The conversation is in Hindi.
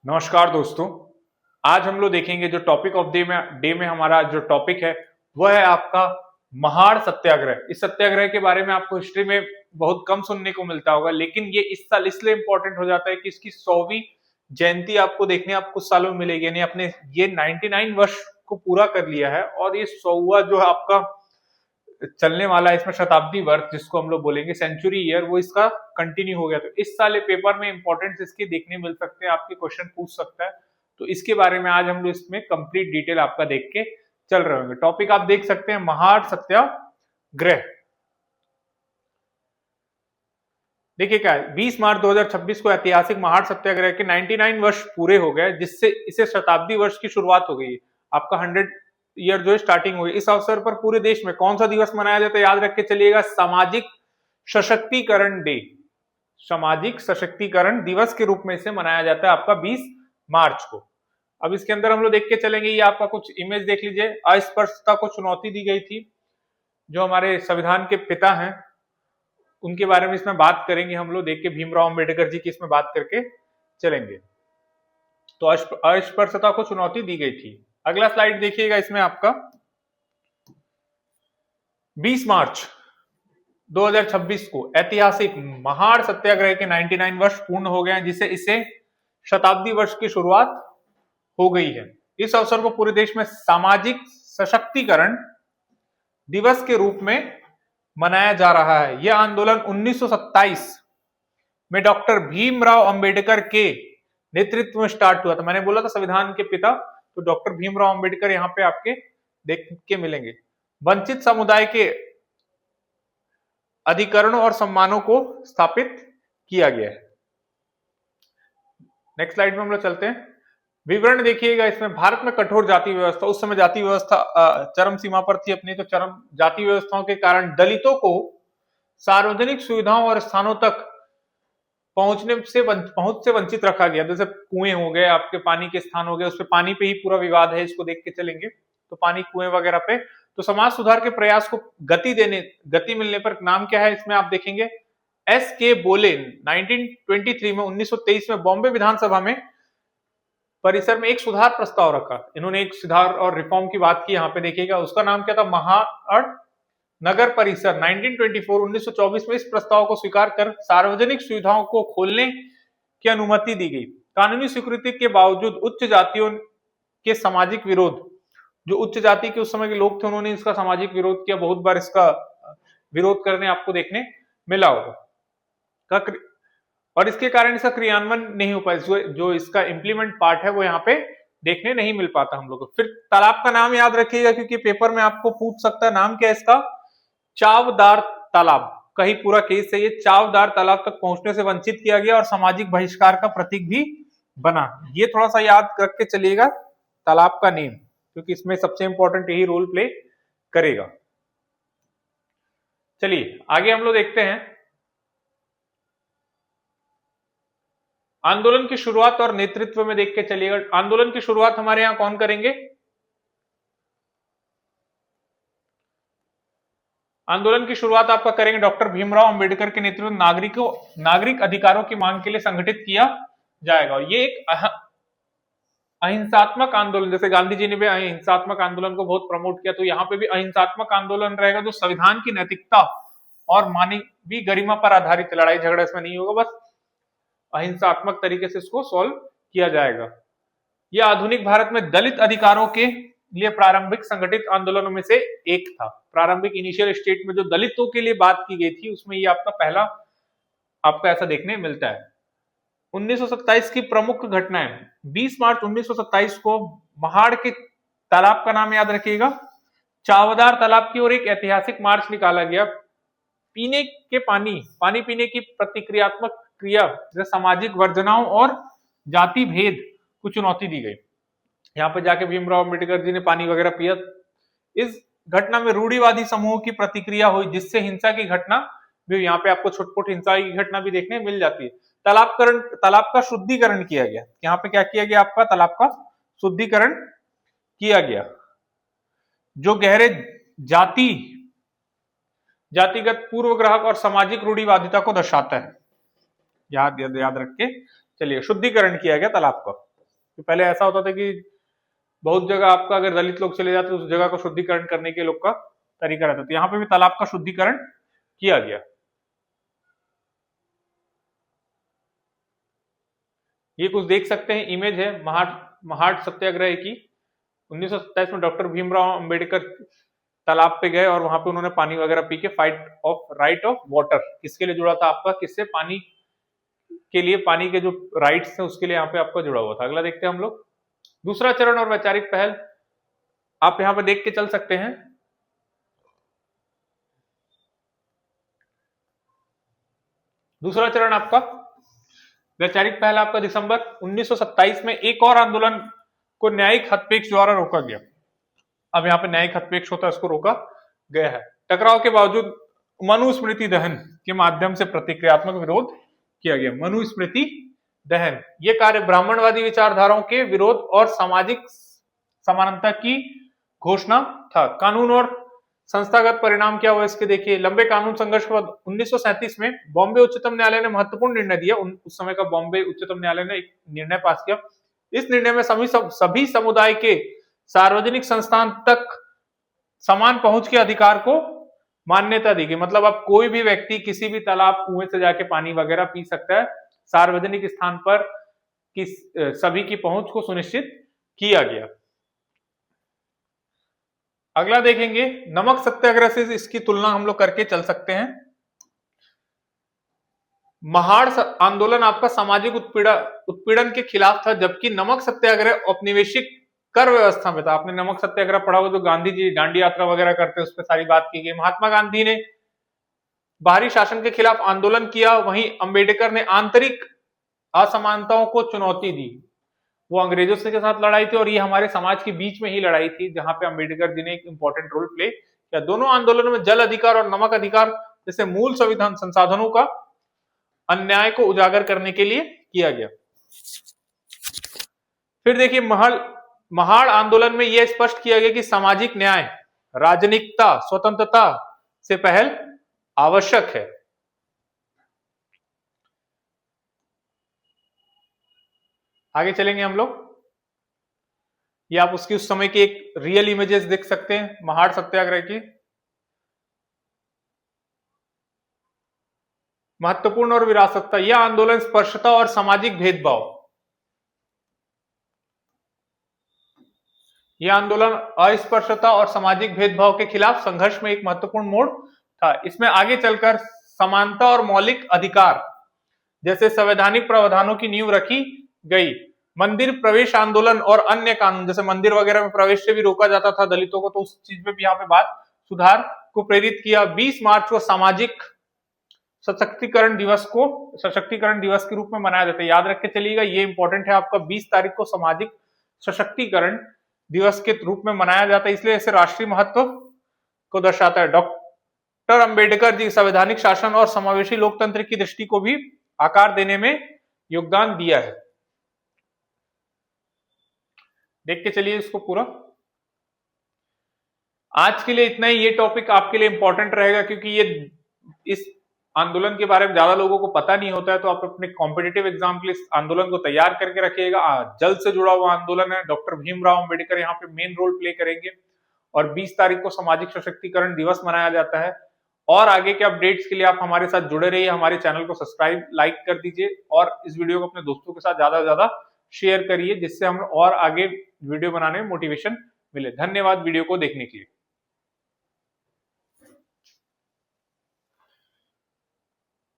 नमस्कार दोस्तों। आज हम लोग देखेंगे जो टॉपिक ऑफ डे में हमारा जो टॉपिक है वह है आपका महाड़ सत्याग्रह। इस सत्याग्रह के बारे में आपको हिस्ट्री में बहुत कम सुनने को मिलता होगा, लेकिन ये इस साल इसलिए इंपॉर्टेंट हो जाता है कि इसकी 100वीं जयंती आपको देखने आप कुछ सालों में मिलेगी। यानी अपने ये 99 वर्ष को पूरा कर लिया है और ये 100वां जो आपका चलने वाला है इसमें शताब्दी वर्ष जिसको हम लोग बोलेंगे सेंचुरी ईयर, वो इसका कंटिन्यू हो गया। तो इस साल पेपर में इंपॉर्टेंस इसके देखने मिल सकते हैं, आपके क्वेश्चन पूछ सकता है। तो इसके बारे में आज हम लोग इसमें कंप्लीट डिटेल आपका देख के चल रहे होंगे। टॉपिक आप देख सकते हैं महाड़ सत्याग्रह। देखिए क्या है, 20 मार्च 2026 को ऐतिहासिक महाड़ सत्याग्रह के 99 वर्ष पूरे हो गए, जिससे इसे शताब्दी वर्ष की शुरुआत हो गई। आपका 100 ईयर जो है स्टार्टिंग हो गई। इस अवसर पर पूरे देश में कौन सा दिवस मनाया जाता है, याद रख के चलिएगा, सामाजिक सशक्तिकरण डे। सामाजिक सशक्तिकरण दिवस के रूप में इसे मनाया जाता है आपका 20 मार्च को। अब इसके अंदर हम लोग देख के चलेंगे, ये आपका कुछ इमेज देख लीजिए। अस्पृश्यता को चुनौती दी गई थी, जो हमारे संविधान के पिता हैं उनके बारे में इसमें बात करेंगे हम लोग। देख के भीमराव अंबेडकर जी की इसमें बात करके चलेंगे। तो अस्पृश्यता को चुनौती दी गई थी। अगला स्लाइड देखिएगा, इसमें आपका 20 मार्च 2026 को ऐतिहासिक महाड़ सत्याग्रह के 99 वर्ष पूर्ण हो गए हैं, जिससे इसे शताब्दी वर्ष की शुरुआत हो गई है। इस अवसर को पूरे देश में सामाजिक सशक्तिकरण दिवस के रूप में मनाया जा रहा है। यह आंदोलन 1927 में डॉक्टर भीमराव अंबेडकर के नेतृत्व में स्टार्ट हुआ था। मैंने बोला था संविधान के पिता, तो डॉक्टर भीमराव अंबेडकर यहाँ पे आपके देख के मिलेंगे। वंचित समुदाय के अधिकरणों और सम्मानों को स्थापित किया गया है। नेक्स्ट स्लाइड में हम लोग चलते हैं। विवरण देखिएगा इसमें। भारत में कठोर जाति व्यवस्था, उस समय जाति व्यवस्था चरम सीमा पर थी अपनी। तो चरम जाति व्यवस्थाओं के कारण दलितों को सार्वजनिक सुविधाओं और स्थानों तक पहुंच से वंचित रखा गया। जैसे कुएं हो गए, आपके पानी के स्थान हो गए, उस पे पानी पे ही पूरा विवाद है, इसको देख के चलेंगे। तो पानी, कुएं वगैरह पे तो समाज सुधार के प्रयास को गति मिलने पर नाम क्या है इसमें आप देखेंगे, एस के बोले 1923 में 1923 में बॉम्बे विधानसभा में परिसर में एक सुधार प्रस्ताव रखा। इन्होंने एक सुधार और रिफॉर्म की बात की, यहाँ पे देखिएगा। उसका नाम क्या था, महाड़ नगर परिषद। 1924 में इस प्रस्ताव को स्वीकार कर सार्वजनिक सुविधाओं को खोलने की अनुमति दी गई। कानूनी स्वीकृति के बावजूद उच्च जातियों के सामाजिक विरोध, जो उच्च जाति के उस समय के लोग थे, उन्होंने इसका सामाजिक विरोध किया। बहुत बार इसका विरोध करने आपको देखने मिला होगा, और इसके कारण इसका क्रियान्वयन नहीं हो पाया। जो इसका इंप्लीमेंट पार्ट है वो यहाँ पे देखने नहीं मिल पाता हम लोग को। फिर तालाब का नाम याद रखिएगा, क्योंकि पेपर में आपको पूछ सकता है। नाम क्या है इसका, चावदार तालाब का ही पूरा केस है ये। चावदार तालाब तक पहुंचने से वंचित किया गया और सामाजिक बहिष्कार का प्रतीक भी बना। ये थोड़ा सा याद रख के चलिएगा तालाब का नेम, क्योंकि इसमें सबसे इंपॉर्टेंट यही रोल प्ले करेगा। चलिए आगे हम लोग देखते हैं। आंदोलन की शुरुआत और नेतृत्व में देख के चलिएगा। आंदोलन की शुरुआत हमारे यहां कौन करेंगे, आंदोलन की शुरुआत आपका करेंगे डॉक्टर भीमराव अंबेडकर के नेतृत्व में। नागरिक अधिकारों की मांग के लिए संगठित किया जाएगा। ये एक अहिंसात्मक आंदोलन, जैसे गांधी जी ने भी अहिंसात्मक आंदोलन को बहुत प्रमोट किया, तो यहाँ पे भी अहिंसात्मक आंदोलन रहेगा, जो संविधान की नैतिकता और मानवीय गरिमा पर आधारित। लड़ाई झगड़ा इसमें नहीं होगा, बस अहिंसात्मक तरीके से इसको सॉल्व किया जाएगा। यह आधुनिक भारत में दलित अधिकारों के लिए प्रारंभिक संगठित आंदोलनों में से एक था। प्रारंभिक इनिशियल स्टेट में जो दलितों के लिए बात की गई थी, उसमें ये आपका पहला आपका ऐसा देखने मिलता है। 1927 की प्रमुख घटनाएं। 20 मार्च 1927 को महाड़ के तालाब का नाम याद रखिएगा, चावदार तालाब की ओर एक ऐतिहासिक मार्च निकाला गया। पीने के पानी पीने की प्रतिक्रियात्मक क्रिया, जैसे सामाजिक वर्जनाओं और जाति भेद को चुनौती दी गई। यहाँ पे जाके भीमराव अंबेडकर जी ने पानी वगैरह पिया। इस घटना में रूढ़िवादी समूह की प्रतिक्रिया हुई, जिससे हिंसा की घटना भी, यहाँ पे आपको छुटपुट हिंसा की घटना भी देखने मिल जाती है। तालाब का शुद्धिकरण किया गया। यहाँ पे क्या किया गया, आपका तालाब का शुद्धिकरण किया गया, जो गहरे जातिगत पूर्वग्रह और सामाजिक रूढ़िवादिता को दर्शाता है। याद रख के चलिए, शुद्धिकरण किया गया तालाब का। कि पहले ऐसा होता था कि बहुत जगह आपका अगर दलित लोग चले जाते तो उस जगह को शुद्धिकरण करने के लोग का तरीका रहता था। यहाँ पे भी तालाब का शुद्धिकरण किया गया। ये कुछ देख सकते हैं, इमेज है महाड सत्याग्रह की। 1927 में डॉक्टर भीमराव अंबेडकर तालाब पे गए और वहां पे उन्होंने पानी वगैरह पी के राइट ऑफ वाटर किसके लिए जुड़ा था आपका, किससे, पानी के लिए, पानी के जो राइट्स थे उसके लिए यहाँ पे आपका जुड़ा हुआ था। अगला देखते हैं हम लोग दूसरा चरण और वैचारिक पहल। आप यहाँ पे देख के चल सकते हैं। दूसरा चरण आपका वैचारिक पहल आपका दिसंबर 1927 में एक और आंदोलन को न्यायिक हस्तक्षेप द्वारा रोका गया। अब यहाँ पे न्यायिक हस्तक्षेप होता है, उसको रोका गया है। टकराव के बावजूद मनुस्मृति दहन के माध्यम से प्रतिक्रियात्मक विरोध किया गया। मनुस्मृति दहन ये कार्य ब्राह्मणवादी विचारधाराओं के विरोध और सामाजिक समानता की घोषणा था। कानून और संस्थागत परिणाम क्या हुआ इसके देखिए। लंबे कानून संघर्ष के बाद 1937 में बॉम्बे उच्चतम न्यायालय ने महत्वपूर्ण निर्णय दिया। उस समय का बॉम्बे उच्चतम न्यायालय ने एक निर्णय पास किया। इस निर्णय में सभी समुदाय के सार्वजनिक संस्थान तक समान पहुंच के अधिकार को मान्यता दी गई। मतलब अब कोई भी व्यक्ति किसी भी तालाब कुएं से जाके पानी वगैरह पी सकता है। सार्वजनिक स्थान पर सभी की पहुंच को सुनिश्चित किया गया। अगला देखेंगे नमक सत्याग्रह से इसकी तुलना हम लोग करके चल सकते हैं। महाड़ आंदोलन आपका सामाजिक उत्पीड़न के खिलाफ था, जबकि नमक सत्याग्रह औपनिवेशिक कर व्यवस्था में था। आपने नमक सत्याग्रह पढ़ा हो तो गांधी जी दांडी यात्रा वगैरह करते उस पर सारी बात की गई। महात्मा गांधी ने बाहरी शासन के खिलाफ आंदोलन किया, वहीं अंबेडकर ने आंतरिक असमानताओं को चुनौती दी। वो अंग्रेजों से के साथ लड़ाई थी और ये हमारे समाज के बीच में ही लड़ाई थी, जहां पे अंबेडकर जी ने एक इंपॉर्टेंट रोल प्ले किया। दोनों आंदोलनों में जल अधिकार और नमक अधिकार जैसे मूल संविधान संसाधनों का अन्याय को उजागर करने के लिए किया गया। फिर देखिए महाड़ आंदोलन में यह स्पष्ट किया गया कि सामाजिक न्याय, राजनीतिकता, स्वतंत्रता से पहल आवश्यक है। आगे चलेंगे हम लोग। ये आप उसकी उस समय की एक रियल इमेजेस देख सकते हैं महाड़ सत्याग्रह की। महत्वपूर्ण और विरासतता, यह आंदोलन स्पर्शता और सामाजिक भेदभाव, यह आंदोलन अस्पृश्यता और सामाजिक भेदभाव के खिलाफ संघर्ष में एक महत्वपूर्ण मोड़ था। इसमें आगे चलकर समानता और मौलिक अधिकार जैसे संवैधानिक प्रावधानों की नींव रखी गई। मंदिर प्रवेश आंदोलन और अन्य कानून, जैसे मंदिर वगैरह में प्रवेश से भी रोका जाता था दलितों को, तो उस चीज में भी यहाँ पे बात सुधार को प्रेरित किया। 20 मार्च को सामाजिक सशक्तिकरण दिवस के रूप में मनाया जाता है। याद रख के चलिएगा, ये इंपॉर्टेंट है आपका। 20 तारीख को सामाजिक सशक्तिकरण दिवस के रूप में मनाया जाता है, इसलिए इसे राष्ट्रीय महत्व को दर्शाता है। डॉक्टर अंबेडकर जी संवैधानिक शासन और समावेशी लोकतंत्र की दृष्टि को भी आकार देने में योगदान दिया है। देख के चलिए इसको पूरा। आज के लिए इतना ही। ये टॉपिक आपके लिए इंपॉर्टेंट रहेगा क्योंकि ये इस आंदोलन के बारे में ज्यादा लोगों को पता नहीं होता है, तो आप अपने कॉम्पिटिटिव एग्जाम के लिए इस आंदोलन को तैयार करके रखिएगा। जल से जुड़ा हुआ आंदोलन है। डॉक्टर भीमराव अंबेडकर यहाँ पे मेन रोल प्ले करेंगे और 20 तारीख को सामाजिक सशक्तिकरण दिवस मनाया जाता है। और आगे के अपडेट्स के लिए आप हमारे साथ जुड़े रहिए। हमारे चैनल को सब्सक्राइब, लाइक कर दीजिए और इस वीडियो को अपने दोस्तों के साथ ज्यादा से ज्यादा शेयर करिए, जिससे हम और आगे वीडियो बनाने में मोटिवेशन मिले। धन्यवाद वीडियो को देखने के लिए।